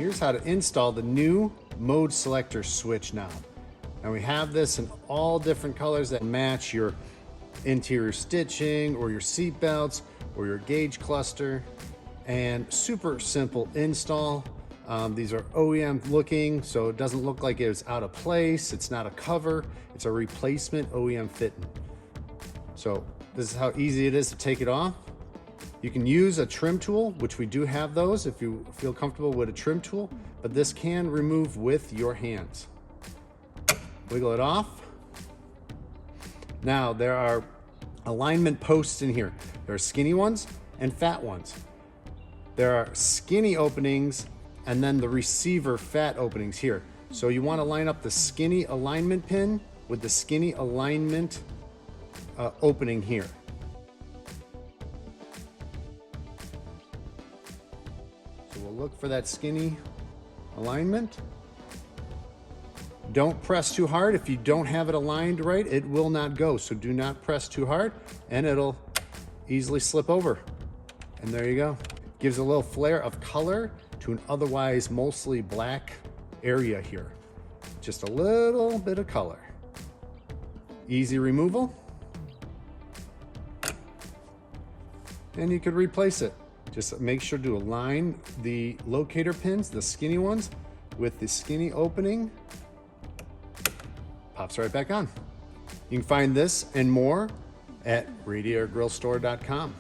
here's how to install the new mode selector switch knob. Now we have this in all different colors that match your interior stitching or your seat belts or your gauge cluster, and super simple install. These are OEM looking, so it doesn't look like it's out of place. It's not a cover, it's a replacement OEM fitting. So this is how easy it is to take it off. You can use a trim tool, which we do have those if you feel comfortable with a trim tool, but this can remove with your hands. Wiggle it off. Now there are alignment posts in here. There are skinny ones and fat ones. There are skinny openings and then the receiver fat openings here. So you want to line up the skinny alignment pin with the skinny alignment opening here. So we'll look for that skinny alignment. Don't press too hard. If you don't have it aligned right, it will not go. So do not press too hard and it'll easily slip over. And there you go. Gives a little flare of color to an otherwise mostly black area here. Just a little bit of color. Easy removal. And you could replace it. Just make sure to align the locator pins, the skinny ones, with the skinny opening. Pops right back on. You can find this and more at radiatorgrillstore.com.